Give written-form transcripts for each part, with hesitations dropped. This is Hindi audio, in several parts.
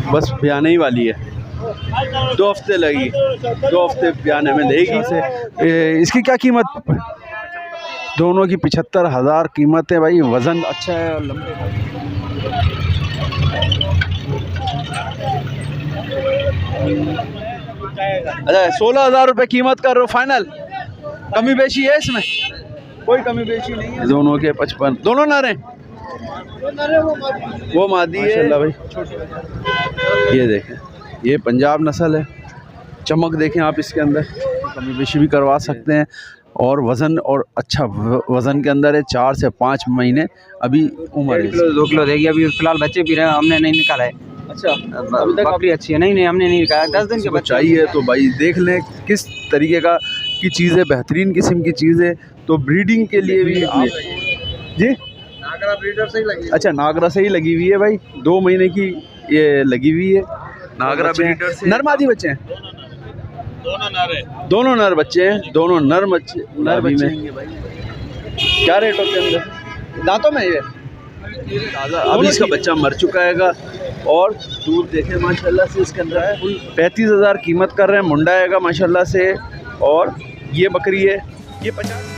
बस ब्याने ही वाली है, 2 हफ्ते लगी, 2 हफ्ते ब्याने में लेगी से। इसकी क्या कीमत? दोनों की 75,000 कीमत है भाई। वज़न अच्छा है और लंबे। अच्छा 16,000 रुपये कीमत कर रहे हो फाइनल? कमी बेची है इसमें? कोई कमी बेची नहीं है। दोनों के 55, दोनों नर हैं? वो मादी है भाई। ये देखें, ये पंजाब नस्ल है। चमक देखें आप इसके अंदर, कमी बेची भी करवा सकते हैं। और वज़न और अच्छा वज़न के अंदर है, 4 से 5 महीने अभी उम्र है। 2 किलो देगी अभी फिलहाल, बच्चे भी रहे, हमने नहीं निकाला है। अच्छा बकरी अच्छी है? नहीं हमने नहीं निकाला, 10 दिन के बच्चे चाहिए तो भाई देख लें किस तरीके का की चीज़ है, बेहतरीन किस्म की चीज़ है। तो ब्रीडिंग के लिए भी आप जी नागरा ब्रीडर से ही लगी। अच्छा नागरा से ही लगी हुई है भाई, 2 महीने की ये लगी हुई है। नागरा ब्रीडर से। नर मादी बच्चे हैं? दोनों नर बच्चे हैं, दोनों नर बच्चे में। क्या रेट होते हैं दांतों में? ये ताज़ा अभी इसका बच्चा मर चुका हैगा। और दूध देखें माशाल्लाह से इसके अंदर है। 35,000 कीमत कर रहे हैं, मुंडा आएगा माशाल्लाह से। और ये बकरी है, ये 50।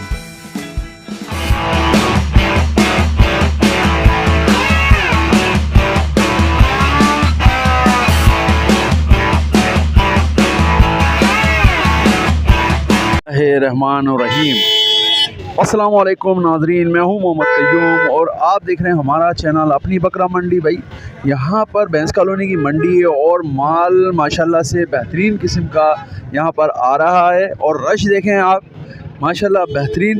रहमान और रहीम। अस्सलाम वालेकुम नाजरीन, मैं हूं मोहम्मद कयूम और आप देख रहे हैं हमारा चैनल अपनी बकरा मंडी। भाई यहाँ पर बैंस कॉलोनी की मंडी है और माल माशाल्लाह से बेहतरीन किस्म का यहाँ पर आ रहा है। और रश देखें आप माशाल्लाह, बेहतरीन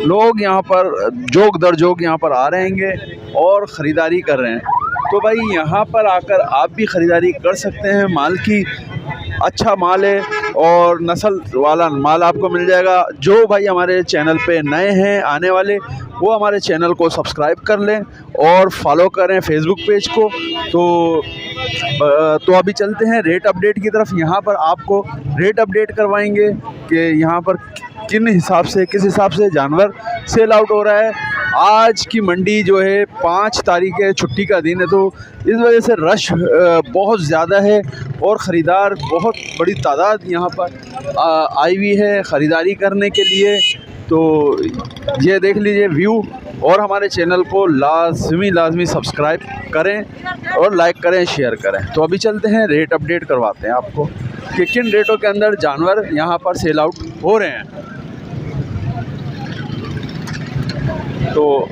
लोग यहाँ पर जोक दर जोक यहाँ पर आ रहेंगे और ख़रीदारी कर रहे हैं। तो भाई यहाँ पर आकर आप भी ख़रीदारी कर सकते हैं। माल की अच्छा माल है और नस्ल वाला माल आपको मिल जाएगा। जो भाई हमारे चैनल पे नए हैं आने वाले, वो हमारे चैनल को सब्सक्राइब कर लें और फॉलो करें फेसबुक पेज को। तो अभी चलते हैं रेट अपडेट की तरफ। यहाँ पर आपको रेट अपडेट करवाएंगे कि यहाँ पर किस हिसाब से जानवर सेल आउट हो रहा है। आज की मंडी जो है 5 तारीख है, छुट्टी का दिन है, तो इस वजह से रश बहुत ज़्यादा है और ख़रीदार बहुत बड़ी तादाद यहाँ पर आई हुई है ख़रीदारी करने के लिए। तो ये देख लीजिए व्यू, और हमारे चैनल को लाजमी सब्सक्राइब करें और लाइक करें, शेयर करें। तो अभी चलते हैं रेट अपडेट करवाते हैं आपको कि किन रेटों के अंदर जानवर यहाँ पर सेल आउट हो रहे हैं। तो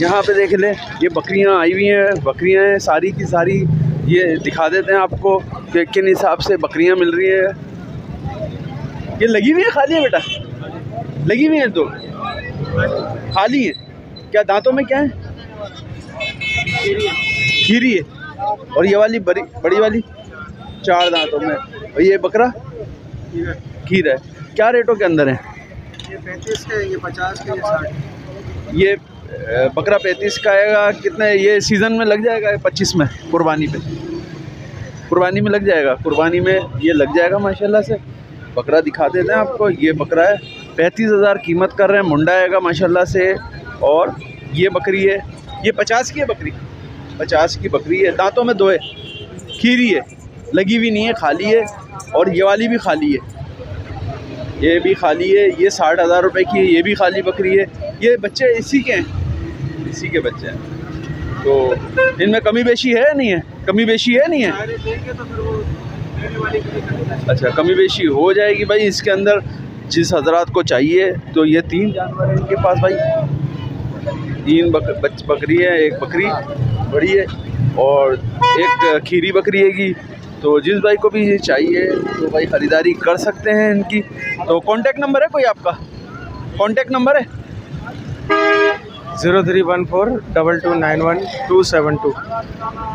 यहाँ पे देख लें, ये बकरियाँ आई हुई हैं, बकरियाँ हैं सारी की सारी। ये दिखा देते हैं आपको कि किन हिसाब से बकरियाँ मिल रही हैं। ये लगी हुई है खाली है बेटा? लगी हुई है तो खाली है। क्या दांतों में क्या है? खीरी है। और ये वाली बड़ी वाली 4 दांतों में। और ये बकरा खीर है। क्या रेटों के अंदर है? ये 35 का है, ये 50 का, ये 60। ये बकरा 35 का आएगा। कितने ये सीज़न में लग जाएगा? 25 में कुर्बानी में लग जाएगा। कुर्बानी में ये लग जाएगा माशाल्लाह से। बकरा दिखा देते हैं आपको। ये बकरा है, 35,000 कीमत कर रहे हैं, मुंडा आएगा माशाल्लाह से। और ये बकरी है, ये 50 की है बकरी, 50 की बकरी है। दांतों में 2 है, खीरी है, लगी हुई नहीं है, खाली है। और ये वाली भी खाली है, ये भी खाली है। ये 60,000 रुपये की है, ये भी खाली बकरी है। ये बच्चे इसी के हैं, इसी के बच्चे हैं। तो इनमें कमी बेशी है नहीं है? कमी बेशी है नहीं है? अच्छा कमी बेशी हो जाएगी भाई इसके अंदर जिस हजरात को चाहिए। तो ये 3 जानवर हैं इनके पास भाई, 3 बकरी है, एक बकरी बड़ी है और एक खीरी बकरी हैगी। तो जिस भाई को भी ये चाहिए तो भाई ख़रीदारी कर सकते हैं इनकी। तो कांटेक्ट नंबर है कोई आपका? कांटेक्ट नंबर है 03142291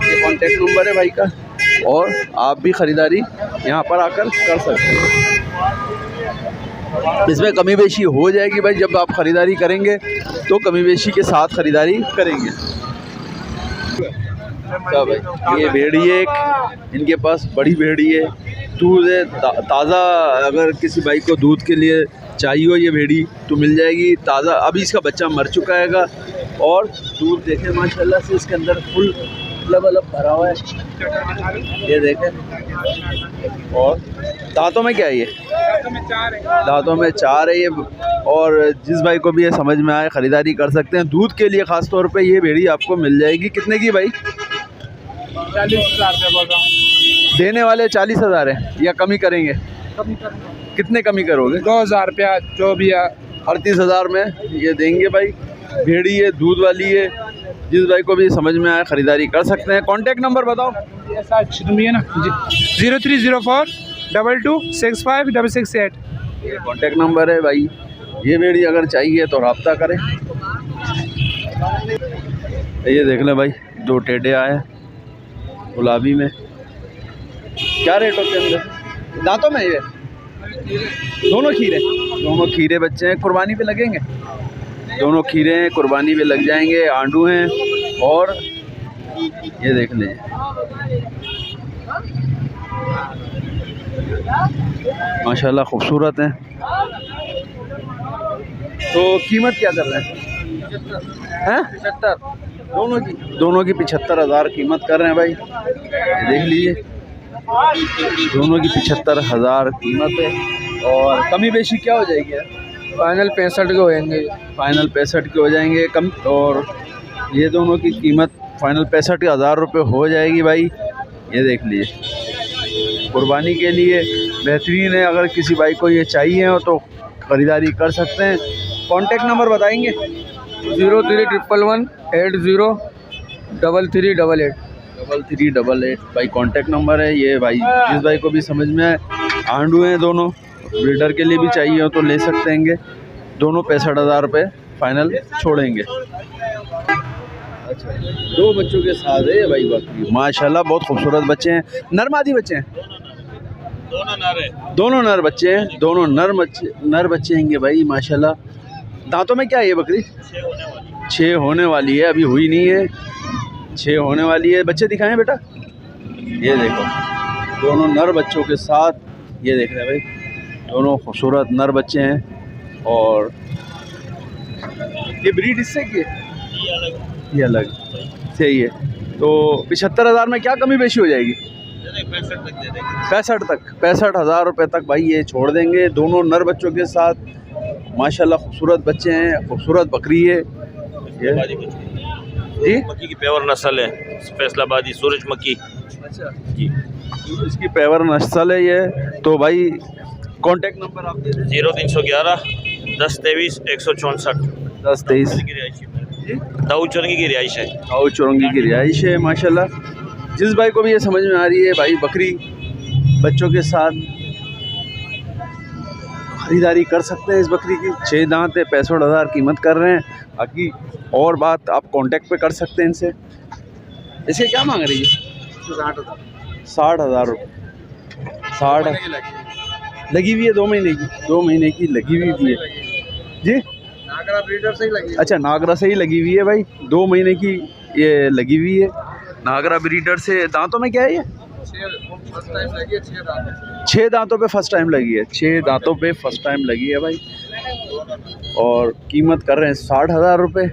ये कांटेक्ट नंबर है भाई का। और आप भी ख़रीदारी यहाँ पर आकर कर सकते हैं। इसमें कमी बेशी हो जाएगी भाई, जब आप ख़रीदारी करेंगे तो कमी बेशी के साथ ख़रीदारी करेंगे। क्या भाई ये भेड़ी है एक, इनके पास बड़ी भेड़ी है, दूध है ताज़ा। अगर किसी भाई को दूध के लिए चाहिए हो ये भेड़ी तो मिल जाएगी ताज़ा। अभी इसका बच्चा मर चुका हैगा और दूध देखें माशाल्लाह से इसके अंदर फुल बल्ब भरा हुआ है, ये देखें। और दांतों में क्या है ये? दांतों में 4 है ये। और जिस भाई को भी ये समझ में आए ख़रीदारी कर सकते हैं। दूध के लिए ख़ास तौर पे ये भेड़ी आपको मिल जाएगी। कितने की भाई? 40,000 रुपये बोल रहा हूँ। देने वाले 40,000 है या कमी करेंगे? कमी करना। कितने कमी करोगे? 2,000 रुपया जो भी है। 38,000 में ये देंगे भाई। भेड़ी है, दूध वाली है। जिस भाई को भी समझ में आए ख़रीदारी कर सकते हैं। कॉन्टैक्ट नंबर बताओ। ऐसा तुम ये ना 0304 22 65 668। ये कॉन्टैक्ट नंबर है भाई। ये भेड़ी अगर चाहिए तो रब्ता करें। ये देख लें भाई, 2 टेढ़े आए गुलाबी में। क्या रेट होते हैं अंदर? दांतों में ये दोनों खीरे बच्चे हैं, कुर्बानी पे लगेंगे। दोनों खीरे हैं, कुर्बानी पे लग जाएंगे। आंडू हैं। और ये देख लें, माशाल्लाह खूबसूरत हैं। तो कीमत क्या कर रहे हैं? 75 दोनों की 75,000 कीमत कर रहे हैं भाई। देख लीजिए, दोनों की 75,000 कीमत है। और कमी बेशी क्या हो जाएगी यार? फाइनल 65 के हो जाएंगे। फाइनल 65 के हो जाएंगे कम। और ये दोनों की कीमत फाइनल 65,000 रुपये हो जाएगी भाई। ये देख लीजिए, कुर्बानी के लिए बेहतरीन है। अगर किसी भाई को ये चाहिए हो तो ख़रीदारी कर सकते हैं। कॉन्टैक्ट नंबर बताएंगे? 0311 80 3388। 3388 भाई कॉन्टैक्ट नंबर है ये भाई। जिस भाई को भी समझ में आए, आंडू हैं दोनों, ब्रीडर के लिए भी चाहिए हो तो ले सकते हैं। दोनों 65,000 रुपये फाइनल छोड़ेंगे। अच्छा, 2 बच्चों के साथ है भाई बकरी। माशाल्लाह बहुत खूबसूरत बच्चे हैं। नर मादी बच्चे हैं? दोनों नर बच्चे हैं। दोनों नर बच्चे हैं भाई माशाल्लाह। दांतों में क्या है ये बकरी? 6 होने वाली है, अभी हुई नहीं है। 6 होने वाली है। बच्चे दिखाएं बेटा। ये देखो, दोनों नर बच्चों के साथ। ये देख रहे हैं भाई, दोनों खूबसूरत नर बच्चे हैं। और ये ब्रीड इससे की है? ये अलग सही है। तो 75,000 में क्या कमी बेशी हो जाएगी? 65,000 रुपये तक भाई ये छोड़ देंगे। दोनों नर बच्चों के साथ माशाल्लाह खूबसूरत बच्चे हैं। खूबसूरत बकरी है ये जी। मक्की की पेवर नस्ल है, फैसलाबादी सूरजमुखी। अच्छा जी, इसकी पेवर नस्ल है ये। तो भाई कॉन्टैक्ट नंबर आप दे दें। 0311 10 23 164। 10 23 दाऊद चौरंगी की रिहाइश है। दाऊद चौरंगी की रिहाइश है माशाल्लाह। जिस भाई को भी ये समझ में आ रही है भाई, बकरी बच्चों के साथ ख़रीदारी कर सकते हैं इस बकरी की। 6 दांत है, 65,000 कीमत कर रहे हैं। बाकी और बात आप कांटेक्ट पे कर सकते हैं इनसे। इसके क्या मांग रही है? 60,000 रुपये। 60 लगी हुई है, 2 महीने की। 2 महीने की लगी हुई भी है जी। नागरा ब्रीडर से ही लगी। अच्छा, नागरा से ही लगी हुई है भाई। 2 महीने की ये लगी हुई है नागरा ब्रीडर से। दांतों में क्या है ये? 6 दांतों पे फर्स्ट टाइम लगी है। 6 दांतों पे फर्स्ट टाइम लगी है भाई। और कीमत कर रहे हैं 60,000 रुपये।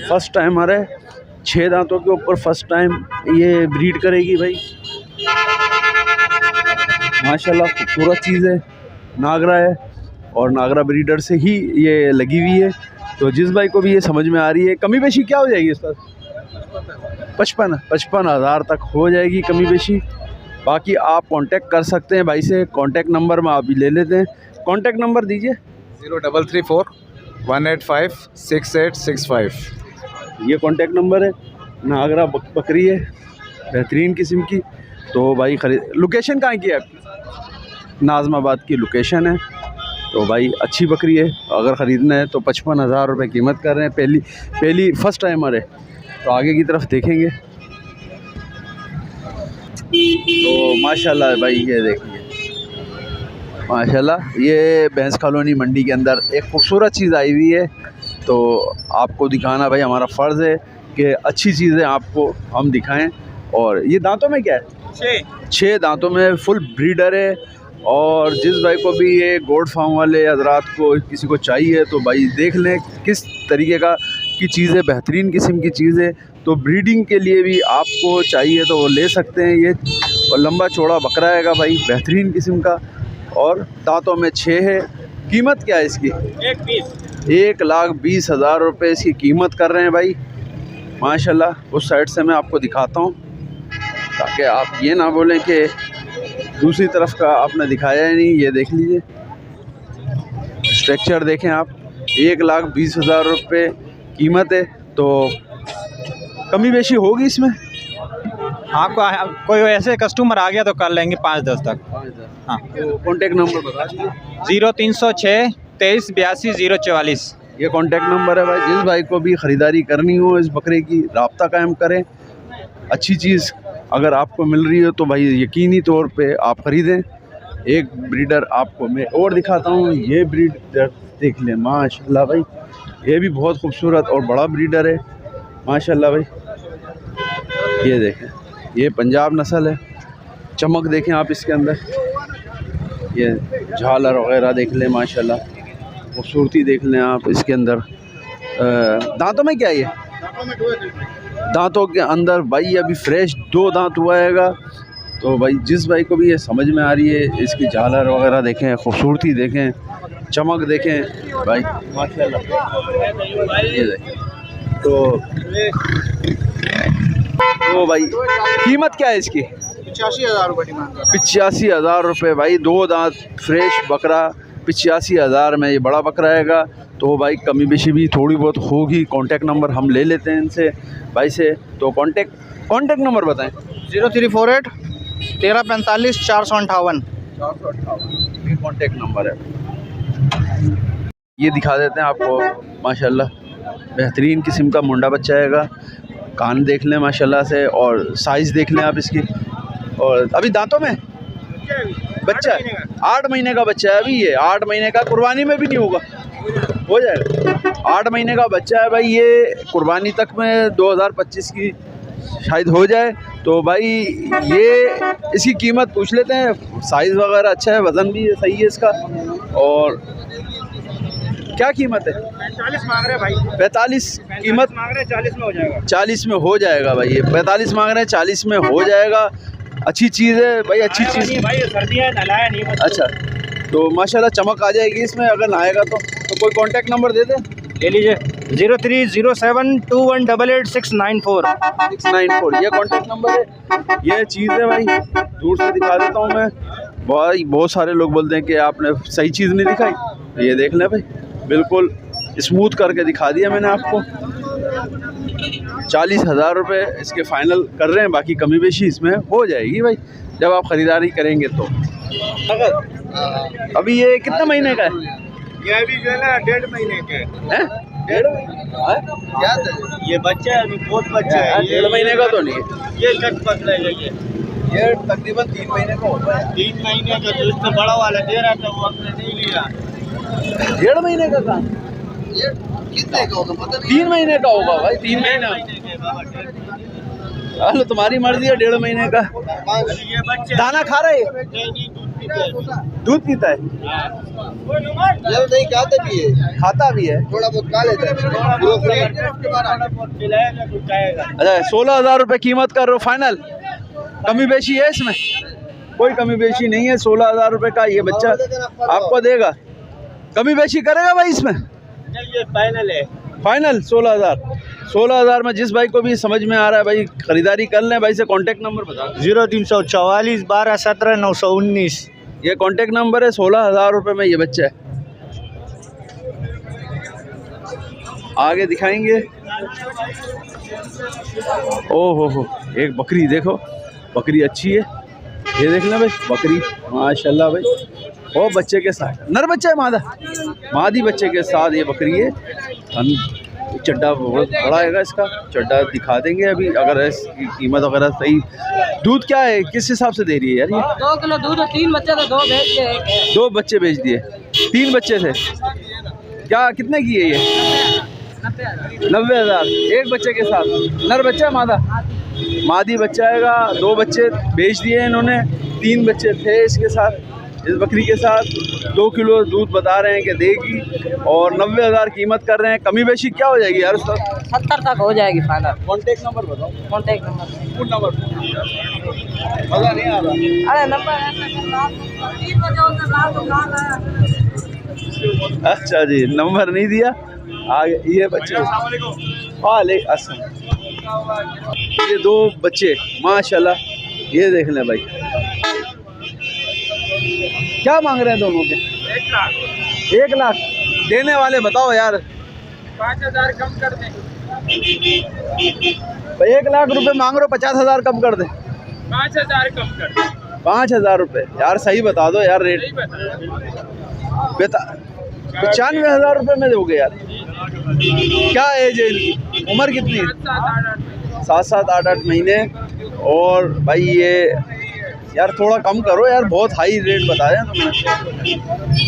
फर्स्ट टाइम आ रहा है। 6 दांतों के ऊपर फर्स्ट टाइम ये ब्रीड करेगी भाई। माशाल्लाह खूबसूरत चीज़ है। नागरा है और नागरा ब्रीडर से ही ये लगी हुई है। तो जिस भाई को भी ये समझ में आ रही है, कमी बेशी क्या हो जाएगी इस पर? 55,000 तक हो जाएगी कमी बेशी। बाकी आप कांटेक्ट कर सकते हैं भाई से। कांटेक्ट नंबर में आप भी ले लेते हैं। कांटेक्ट नंबर दीजिए। 0334 185 6865। ये कांटेक्ट नंबर है। नागरा बकरी है, बेहतरीन किस्म की। तो भाई लोकेशन कहाँ की है आपकी? नाज़माबाद की लोकेशन है। तो भाई अच्छी बकरी है। अगर ख़रीदना है तो 55,000 रुपये कीमत कर रहे हैं। पहली फर्स्ट टाइमर है। तो आगे की तरफ देखेंगे तो माशाल्लाह भाई ये देखिए, माशाल्लाह ये भैंस कॉलोनी मंडी के अंदर एक खूबसूरत चीज़ आई हुई है। तो आपको दिखाना भाई हमारा फ़र्ज़ है कि अच्छी चीज़ें आपको हम दिखाएं। और ये दांतों में क्या है? 6 दांतों में फुल ब्रीडर है। और जिस भाई को भी ये गोड फार्म वाले हजरात को किसी को चाहिए तो भाई देख लें किस तरीके का की चीज़ है, बेहतरीन किस्म की चीज़ है। तो ब्रीडिंग के लिए भी आपको चाहिए तो वो ले सकते हैं ये। और लंबा चौड़ा बकरा हैगा भाई, बेहतरीन किस्म का, और दांतों में 6 है। कीमत क्या है इसकी? 1,20,000 रुपये इसकी कीमत कर रहे हैं भाई माशाल्लाह। उस साइड से मैं आपको दिखाता हूँ ताकि आप ये ना बोलें कि दूसरी तरफ का आपने दिखाया ही नहीं। ये देख लीजिए, स्ट्रक्चर देखें आप, 1,20,000 रुपये कीमत है। तो कमी बेशी होगी इसमें? आपको कोई ऐसे कस्टमर आ गया तो कर लेंगे 5-10 तक। हाँ, तो कॉन्टेक्ट नंबर बता दीजिए। 0306 23 82 044। ये कॉन्टेक्ट नंबर है भाई। जिस भाई को भी ख़रीदारी करनी हो इस बकरे की, राब्ता कायम करें। अच्छी चीज़ अगर आपको मिल रही हो तो भाई यकीनी तौर पे आप ख़रीदें। एक ब्रीडर आपको मैं और दिखाता हूँ। ये ब्रीडर देख लें माशाल्लाह भाई, ये भी बहुत खूबसूरत और बड़ा ब्रीडर है माशाल्लाह भाई। ये देखें, ये पंजाब नस्ल है। चमक देखें आप इसके अंदर, ये झालर वगैरह देख लें माशाल्लाह, खूबसूरती देख लें आप इसके अंदर। दांतों में क्या है ये? दांतों के अंदर भाई अभी फ्रेश 2 दांत हुआ हैगा। तो भाई जिस भाई को भी ये समझ में आ रही है, इसकी झालर वगैरह देखें, खूबसूरती देखें, चमक देखें भाई माशाल्लाह। ये देखें तो भाई कीमत क्या है इसकी? 85,000 रुपये। 85,000 रुपये भाई। 2 दांत फ्रेश बकरा 85,000 में, ये बड़ा बकरा हैगा। तो भाई कमी बेशी भी थोड़ी बहुत होगी। कॉन्टेक्ट नंबर हम ले लेते हैं इनसे भाई से। तो कॉन्टेक्ट नंबर बताएं। 0348 1345 458। 458 ये कॉन्टेक्ट नंबर है। ये दिखा देते हैं आपको माशाल्लाह, बेहतरीन किस्म का मुंडा बच्चा हैगा। कान देख लें माशाल्लाह से, और साइज़ देख लें आप इसकी। और अभी दांतों में बच्चा है, 8 महीने का बच्चा है अभी। ये 8 महीने का, कुर्बानी में भी नहीं होगा, हो जाएगा। 8 महीने का बच्चा है भाई। ये कुर्बानी तक में 2025 की शायद हो जाए। तो भाई ये इसकी कीमत पूछ लेते हैं। साइज़ वगैरह अच्छा है, वज़न भी सही है इसका। और क्या कीमत है? 45 मांग रहे भाई। 45 कीमत मांग रहे, 40 में हो जाएगा। 40 में हो जाएगा भाई। ये 45 मांग रहे हैं, 40 में हो जाएगा। अच्छी चीज़ है भाई, अच्छी चीज़। भाई सर्दियाँ नलाया नहीं। अच्छा, तो माशाल्लाह चमक आ जाएगी इसमें अगर नहाएगा तो। कोई कांटेक्ट नंबर दे दे। ले लीजिए 0307 2188 694। 694 ये कांटेक्ट नंबर है। ये चीज़ है भाई, दूर से दिखा देता हूँ मैं। बहुत सारे लोग बोलते हैं कि आपने सही चीज़ नहीं दिखाई। तो ये देख लें भाई, बिल्कुल स्मूथ करके दिखा दिया मैंने आपको। 40,000 रुपये इसके फ़ाइनल कर रहे हैं। बाकी कमी बेशी इसमें हो जाएगी भाई जब आप ख़रीदारी करेंगे तो। अभी ये कितने महीने का है? ये भी जो है ना 1.5 महीने के हैं? 1.5 ये बच्चा है, अभी बहुत बच्चा है। 1.5 महीने का तो नहीं है ये कट पतला है। ये तकरीबन 3 महीने का होता है। 3 महीने का, जो इससे बड़ा वाला दे रहा था वो आपने नहीं लिया। 1.5 महीने का कहाँ? ये कितने का होगा पता नहीं। 3 महीने का होगा भाई। 3 महीना। चलो तुम्हारी मर्जी है। 1.5 महीने का ये बच्चा दाना खा रहे है? दूध पीता है? ये नहीं खाता भी है, खाता भी है, थोड़ा बहुत खा लेता है। अच्छा 16,000 रुपये कीमत कर रहे हो फाइनल? कमी बेशी है इसमें? कोई कमी बेशी नहीं है। 16,000 रुपये का ये बच्चा आपको देगा। कमी बेशी करेगा भाई इसमें? ये फाइनल है। फाइनल 16,000 में जिस भाई को भी समझ में आ रहा है भाई ख़रीदारी कर लें। भाई से कांटेक्ट नंबर बता। 0344 12 17 919। ये कांटेक्ट नंबर है। 16,000 रुपये में ये बच्चा है। आगे दिखाएंगे। ओहो हो, एक बकरी देखो, बकरी अच्छी है। ये देख लें भाई बकरी माशाल्लाह भाई। और बच्चे के साथ नर बच्चा है, मादी बच्चे के साथ ये बकरी है। हम चड्डा बहुत बड़ा है इसका, चड्डा दिखा देंगे अभी अगर इसकी कीमत वगैरह सही। दूध क्या है, किस हिसाब से दे रही है यार ये? 2 किलो दूध, 3 बच्चे थे, 2 बेच दिए। 2 बच्चे बेच दिए, 3 बच्चे थे। क्या कितने की है ये? 90,000 एक बच्चे के साथ। नर बच्चा है मादा? मादी बच्चा हैगा। 2 बच्चे बेच दिए इन्होंने, 3 बच्चे थे इसके साथ। इस बकरी के साथ 2 किलो दूध बता रहे हैं कि देगी और 90,000 कीमत कर रहे हैं। कमी बेशी क्या हो जाएगी यार उसका? 70 तक हो जाएगी फाइनल। कॉन्टेक्ट नंबर बताओ। कॉन्टेक्ट नंबर फोन नंबर मज़ा नहीं आ रहा। अरे नंबर अच्छा जी, नंबर नहीं दिया। आगे ये बच्चे वालेकुम अस्सलाम। ये 2 बच्चे माशाल्लाह, ये देख लें भाई। क्या मांग रहे हैं दोनों के? 1 लाख देने वाले बताओ यार। 5,000 कम कर दें। 1 लाख रुपए मांग रहे हो, 50,000 कम कर दे। 5,000 कम कर दें। 5,000 रुपये यार, सही बता दो यार रेट। बता 95,000 रुपये में दोगे यार? क्या एज है इनकी? उम्र कितनी है? 7-7 8-8 महीने। और भाई ये यार थोड़ा कम करो यार, बहुत हाई रेट बताया तुमने।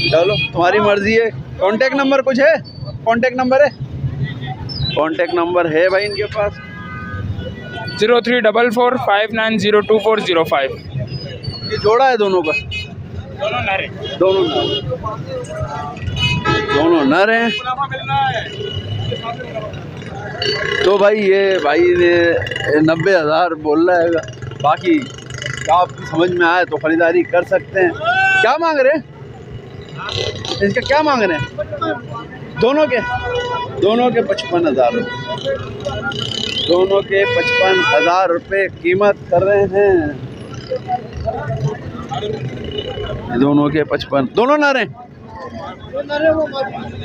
चलो तुम्हारी मर्जी है। कांटेक्ट नंबर कुछ है? कांटेक्ट नंबर है? कांटेक्ट नंबर है भाई इनके पास 034459024005। ये जोड़ा है दोनों का? दोनों नर हैं। दोनों नर हैं। तो भाई ये भाई ने 90,000 बोल रहा है। बाकी आपकी समझ में आए तो ख़रीदारी कर सकते हैं। क्या मांग रहे हैं इसका? क्या मांग रहे हैं दोनों के? दोनों के 55,000 रुपये। दोनों के 55,000 रुपये कीमत कर रहे हैं। दोनों के 55। दोनों नर हैं?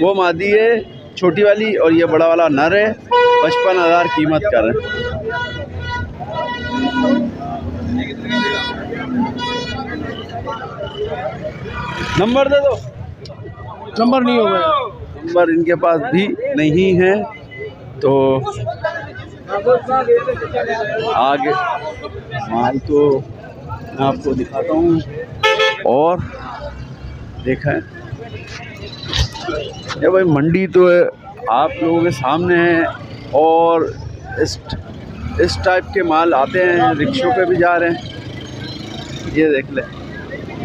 वो मादी है छोटी वाली और ये बड़ा वाला नर है। 55,000 कीमत कर रहे हैं। नंबर दे दो। नंबर नहीं होगा। नंबर इनके पास भी नहीं है। तो आगे माल तो मैं आपको दिखाता हूँ। और देखें ये भाई मंडी तो आप लोगों के सामने है। और इस टाइप के माल आते हैं, रिक्शों पे भी जा रहे हैं। ये देख ले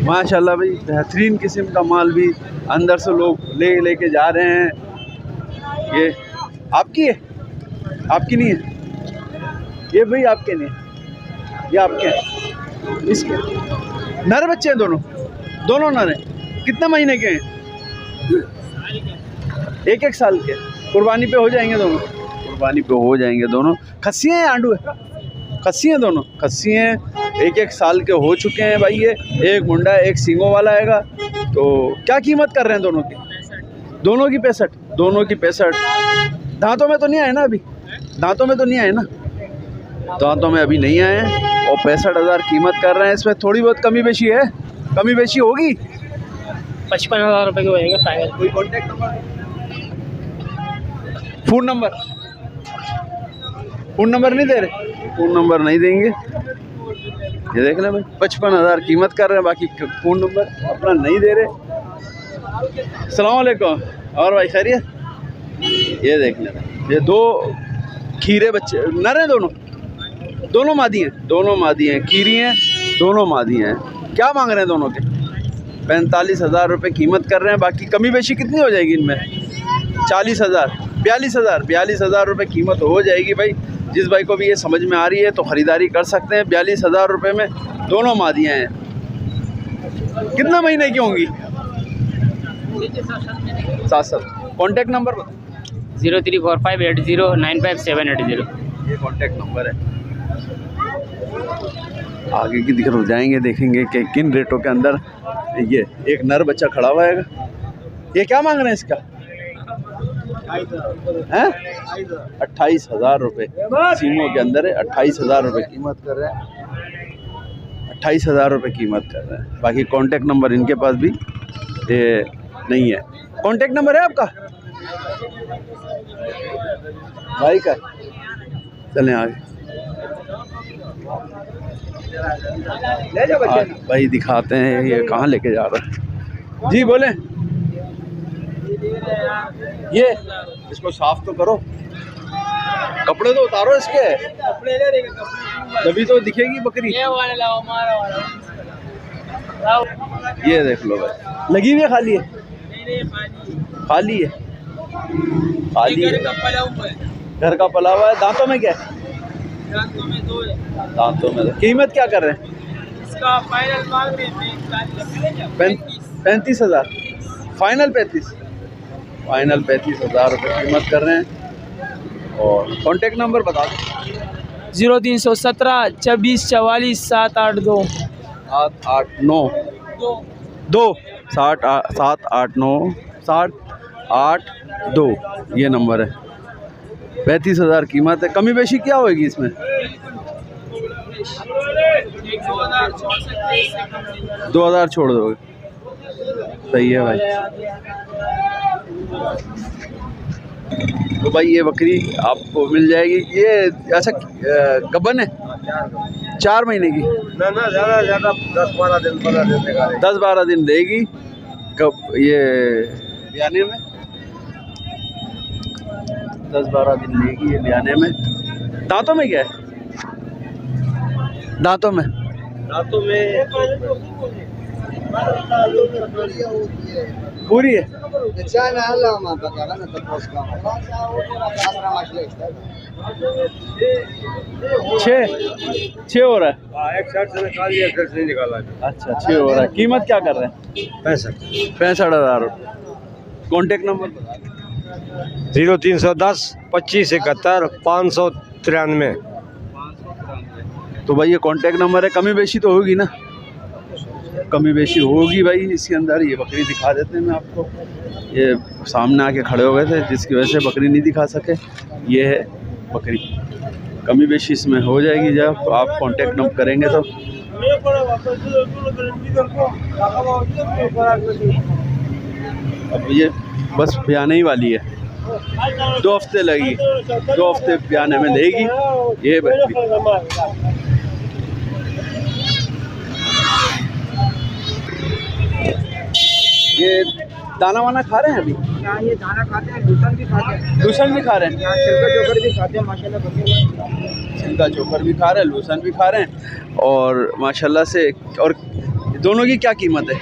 माशाल्लाह भाई, बेहतरीन किस्म का माल भी अंदर से लोग लेके जा रहे हैं। ये आपकी है? आपकी नहीं है ये भाई? आपके नहीं है ये? आपके हैं? इसके नर बच्चे हैं दोनों? दोनों नर हैं। कितने महीने के हैं? 1-1 साल के। कुर्बानी पे हो जाएंगे दोनों? कुर्बानी पे हो जाएंगे दोनों। खस्सी हैं आंडू है? खस्सी हैं दोनों? खस्सी हैं। 1-1 साल के हो चुके हैं भाई। ये एक मुंडा एक सींगों वाला आएगा। तो क्या कीमत कर रहे हैं दोनों की? दोनों की 65। दोनों की 65। दांतों में तो नहीं आए ना अभी? दांतों में तो नहीं आए ना? दांतों में अभी नहीं आए हैं। और 65,000 कीमत कर रहे हैं। इसमें थोड़ी बहुत कमी बेशी है? कमी बेशी होगी? 55,000 रुपये के हो जाएंगे फाइनल। कोई contact number? Phone number? Phone number नहीं दे रहे? फ़ोन नंबर नहीं देंगे। ये देख लें भाई, 55,000 कीमत कर रहे हैं। बाकी फ़ोन नंबर अपना नहीं दे रहे। अस्सलाम वालेकुम। और भाई खैरियत? ये देख लें, ये 2 खीरे बच्चे नर हैं दोनों? दोनों मादी हैं? दोनों मादी हैं, खीरी हैं, दोनों मादी हैं। क्या मांग रहे हैं दोनों के? 45,000 रुपये कीमत कर रहे हैं। बाकी कमी बेशी कितनी हो जाएगी इनमें? 40,000 42,000 रुपये कीमत हो जाएगी भाई। जिस भाई को भी ये समझ में आ रही है तो ख़रीदारी कर सकते हैं। 42,000 रुपये में दोनों मादियाँ हैं। कितने महीने की होंगी? 7-7। Contact number 034580957880। ये कॉन्टेक्ट नंबर है। आगे की दिक्कत हो जाएंगे, देखेंगे कि किन रेटों के अंदर। ये एक नर बच्चा खड़ा हुआ है। ये क्या मांग रहे हैं इसका? हैं? 28,000 रुपये सीमों के अंदर है। 28,000 रुपये कीमत कर रहे हैं। 28,000 रुपये कीमत कर रहे हैं। बाकी कांटेक्ट नंबर इनके पास भी ये नहीं है। कांटेक्ट नंबर है आपका भाई का? चलें आगे। भाई दिखाते हैं ये कहाँ लेके जा रहा है। जी बोले। ये इसको साफ तो करो, कपड़े तो उतारो इसके, तभी तो दिखेगी बकरी। ये वाले लाओ, हमारा वाला। ये देख लो भाई, लगी हुई है खाली है? खाली है, खाली है। घर का पला हुआ है। दांतों में क्या है? दांतों में कीमत क्या कर रहे हैं? इसका फाइनल मांग रहे हैं 35,000 फाइनल 35, फाइनल 35,000 रुपये कीमत कर रहे हैं। और कांटेक्ट नंबर बता दो। 0317 24 44 782 789 2 789 782 ये नंबर है। 35,000 कीमत है। कमी बेशी क्या होगी इसमें? 2,000 छोड़ दोगे? सही है भाई। तो भाई ये बकरी आपको मिल जाएगी। ये अच्छा गबन है? 4 महीने की? ना ज़्यादा 10-12 दिन 15 दिन देगा। 10-12 दिन देगी। कब ये ब्याने में 10-12 दिन लेगी ये ब्याने में। दांतों में क्या है? दांतों में पूरी है। 6 हो रहा है। एक शर्ट से निकाल दिया, शर्ट से नहीं निकाला। अच्छा 6 हो रहा है। कीमत क्या कर रहे हैं? 65,000 रुपये। Contact number 0310 25 71 593। तो भाई ये कांटेक्ट नंबर है। कमी बेशी तो होगी ना? कमी बेशी होगी भाई इसके अंदर। ये बकरी दिखा देते हैं मैं आपको। ये सामने आके खड़े हो गए थे जिसकी वजह से बकरी नहीं दिखा सके। ये है बकरी। कमी बेशी इसमें हो जाएगी जब आप कांटेक्ट नंबर करेंगे तो। अब ये बस ब्याने ही वाली है। 2 हफ्ते लगी, 2 हफ्ते ब्याने में देगी ये बकरी। ये दाना वाना खा रहे हैं अभी? ये दाना खाते हैं, दूसरा भी खाते हैं, लूसन भी खा रहे हैं? छिलका चोकर भी खाते हैं माशाल्लाह। छिलका चोकर भी खा रहे हैं, लूसन भी खा रहे हैं और माशाल्लाह से। और दोनों की क्या कीमत है?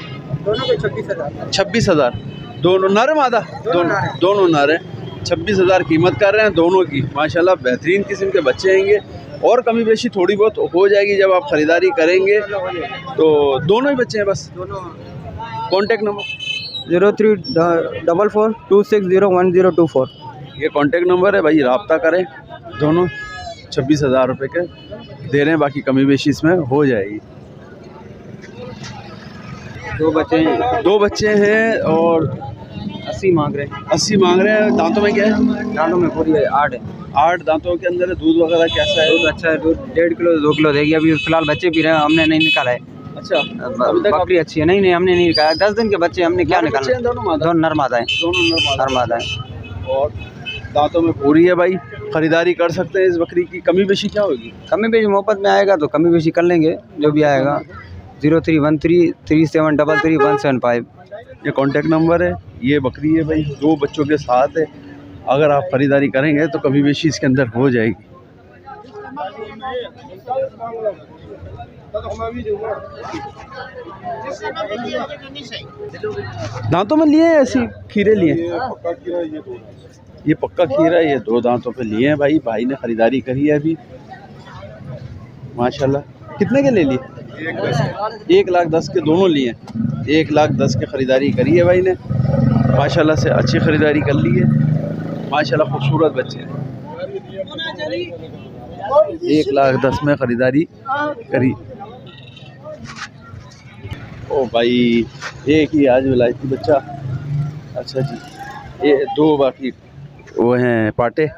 दोनों के 26,000। 26,000 दोनों नर मादा? दोनों नर हैं। 26,000 कीमत कर रहे हैं दोनों की। माशाल्लाह बेहतरीन किस्म के बच्चे हैंगे। और कमी बेशी थोड़ी बहुत हो जाएगी जब आप ख़रीदारी करेंगे। तो दोनों ही बच्चे हैं बस। Contact number 0344 260 1024। ये कांटेक्ट नंबर है भाई, रब्ता करें। दोनों 26,000 रुपये के दे रहे हैं। बाकी कमी बेशी इसमें हो जाएगी। 2 बच्चे हैं और 80 मांग रहे हैं। 80 मांग रहे हैं। दांतों में क्या है? दांतों में पूरी 8 है। 8 दांतों के अंदर है। दूध वगैरह कैसा है? दूध अच्छा है, दूध 1.5 किलो 2 किलो देगी। अभी फिलहाल बच्चे पी रहे हैं, हमने नहीं निकाला है। अच्छा अभी तक बकरी अच्छी है। नहीं हमने नहीं निकाला। 10 दिन के बच्चे हमने क्या निकाला? दोनों नर मादा है। नर मादा है और दांतों में पूरी है भाई। ख़रीदारी कर सकते हैं इस बकरी की। कमी बेशी क्या होगी? कमी बेशी मोहब्बत में आएगा तो कमी बेशी कर लेंगे जो भी आएगा। 0313 3733 175 ये कांटेक्ट नंबर है। ये बकरी है भाई, 2 बच्चों के साथ है। अगर आप ख़रीदारी करेंगे तो कमी बेशी इसके अंदर हो जाएगी। दांतों में लिए हैं ऐसी खीरे लिए? ये पक्का खीरा है। ये 2 दांतों पे लिए हैं भाई। भाई ने ख़रीदारी करी है अभी माशाल्लाह। कितने के ले लिए? 1,10,000 के दोनों लिए। 1,10,000 के ख़रीदारी करी है भाई ने माशाल्लाह से। अच्छी ख़रीदारी कर ली है माशाल्लाह। खूबसूरत बच्चे हैं। 1,10,000 में ख़रीदारी करी। ओ भाई एक ही आज विलायती बच्चा। अच्छा जी, ये 2 बाकी वो हैं पाटे।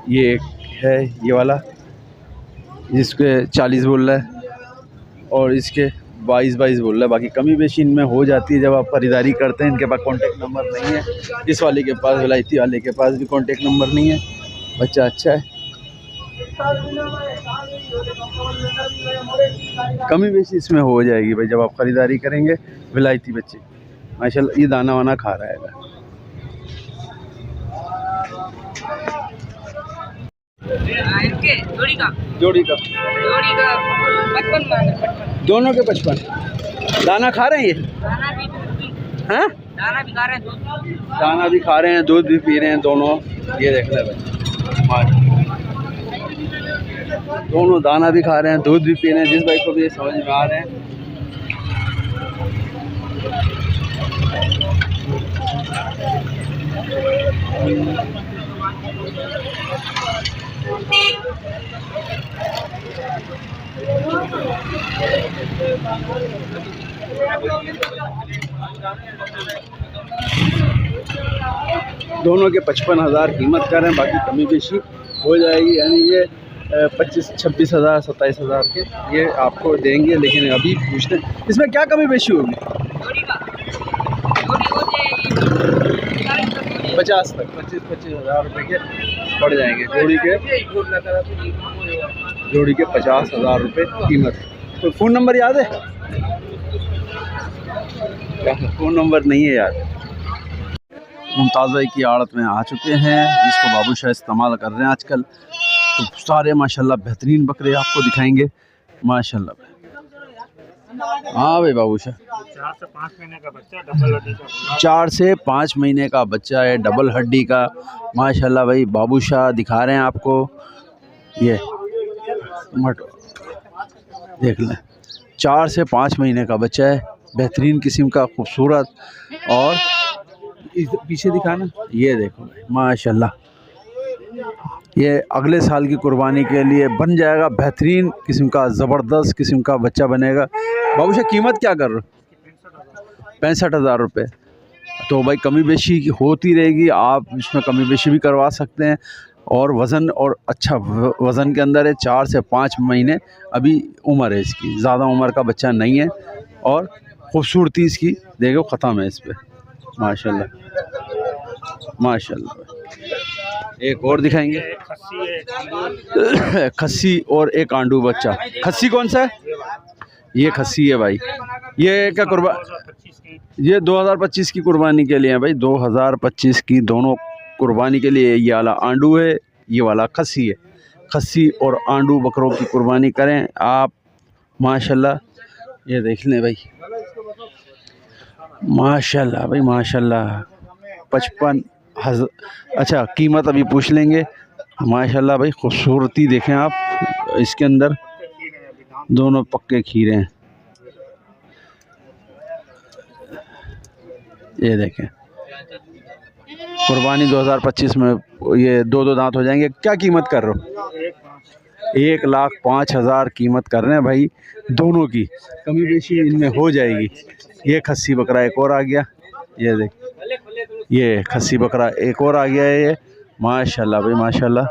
ये एक है ये वाला जिसके 40 बोल रहा है और इसके 22 बोल रहा है। बाकी कमी बेशी इनमें हो जाती है जब आप ख़रीदारी करते हैं। इनके पास कांटेक्ट नंबर नहीं है। इस वाले के पास, विलायती वाले के पास भी कांटेक्ट नंबर नहीं है। बच्चा अच्छा है। कमी बेशी इसमें हो जाएगी भाई जब आप ख़रीदारी करेंगे। विलायती बच्चे माशाल्लाह। ये दाना वाना खा रहा है। जोड़ी का 55 दोनों के 55। दाना खा रहे हैं ये? हैं? दाना भी खा रहे हैं, दूध दाना भी खा रहे हैं, दूध भी पी रहे हैं दोनों। ये देख ले भाई, दोनों दाना भी खा रहे हैं, दूध भी पी रहे हैं। जिस भाई को भी ये समझ में आ रहे हैं। दोनों के 55,000 कीमत कर रहे हैं, बाकी कमी बेशी हो जाएगी। यानी ये 25-26,000 27,000 के ये आपको देंगे। लेकिन अभी पूछते हैं इसमें क्या कमी बेशी होगी? 50 तक 25,000 रुपये के पड़ जाएंगे जोड़ी के 50,000 रुपये कीमत। तो फ़ोन नंबर याद है? फ़ोन नंबर नहीं है याद। मुमताज़ भाई की आड़त में आ चुके हैं, जिसको बाबूशाह इस्तेमाल कर रहे हैं आजकल। तो सारे माशाल्लाह बेहतरीन बकरे आपको दिखाएंगे माशाल्लाह। हाँ भाई बाबूशाह 4 से 5 महीने का बच्चा, डबल हड्डी का। 4 से 5 महीने का बच्चा है, डबल हड्डी का माशाल्लाह भाई बाबूशाह दिखा रहे हैं आपको। ये देख लें, 4 से 5 महीने का बच्चा है, बेहतरीन किस्म का, खूबसूरत। और पीछे दिखाना, ये देखो भाई माशाल्लाह, ये अगले साल की कुर्बानी के लिए बन जाएगा, बेहतरीन किस्म का, ज़बरदस्त किस्म का बच्चा बनेगा। बाबूशाह कीमत क्या कर रहे हो? 65,000 रुपये। तो भाई कमी बेशी होती रहेगी, आप इसमें कमी बेशी भी करवा सकते हैं। और वज़न और अच्छा वज़न के अंदर है, 4 से 5 महीने अभी उम्र है इसकी, ज़्यादा उम्र का बच्चा नहीं है। और खूबसूरती इसकी देखो ख़त्म है इस पर माशाल्लाह माशाल्लाह। एक और दिखाएंगे, खस्सी और एक आंडू बच्चा। खस्सी कौन सा है? ये खस्सी है भाई। ये क्या कुर्बान, ये 2025 की कुर्बानी के लिए है भाई, 2025 की दोनों कुर्बानी के लिए। ये वाला आंडू है, ये वाला खस्सी है। खस्सी और आंडू बकरों की कुर्बानी करें आप माशाल्लाह। ये देख लें भाई माशाल्लाह भाई माशाल्लाह। 55,000। अच्छा कीमत अभी पूछ लेंगे माशाल्लाह भाई। खूबसूरती देखें आप, इसके अंदर दोनों पक्के खीरे हैं। ये देखें, कुर्बानी 2025 में ये 2-2 दांत हो जाएंगे। क्या कीमत कर रहे हो? 1,05,000 कीमत कर रहे हैं भाई दोनों की, कमी बेशी इनमें हो जाएगी। ये खस्सी बकरा एक और आ गया, ये देख, ये खस्सी बकरा एक और आ गया है ये माशाल्लाह भाई माशाल्लाह।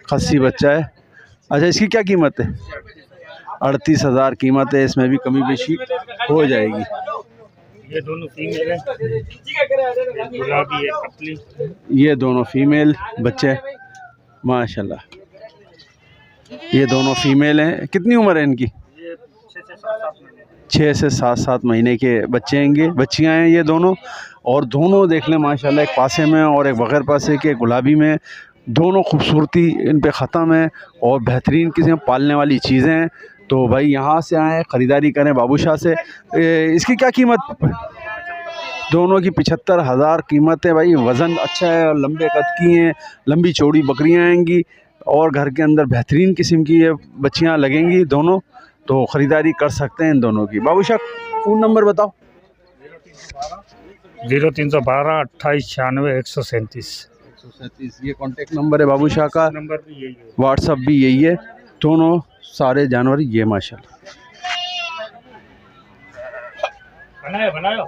खस्सी बच्चा है। अच्छा इसकी क्या कीमत है? 38,000 कीमत है, इसमें भी कमी बेशी हो जाएगी। ये दोनों फीमेल है, गुलाबी है पतली। ये दोनों फीमेल बच्चे माशाल्लाह, ये दोनों फीमेल हैं। कितनी उम्र है इनकी? 6 से 7 महीने के बच्चे हैं, बच्चियाँ हैं ये दोनों। और दोनों देख लें माशाल्लाह, एक पासे में और एक बगैर पासे के गुलाबी में। दोनों खूबसूरती इन पे ख़त्म है और बेहतरीन किस्म पालने वाली चीज़ें हैं। तो भाई यहाँ से आएँ, ख़रीदारी करें बाबूशाह से। इसकी क्या कीमत? दोनों की 75,000 कीमत है भाई। वज़न अच्छा है और लंबे कद की हैं, लंबी चौड़ी बकरियाँ आएंगी और घर के अंदर बेहतरीन किस्म की ये बच्चियाँ लगेंगी दोनों। तो ख़रीदारी कर सकते हैं इन दोनों की। बाबूशाह फ़ोन नंबर बताओ। 0312 28 96 137। ये कॉन्टेक्ट नंबर है बाबूशाह का, नंबर भी यही है, व्हाट्सअप भी यही है। दोनों सारे जानवर ये माशाल्लाह। बनाओ।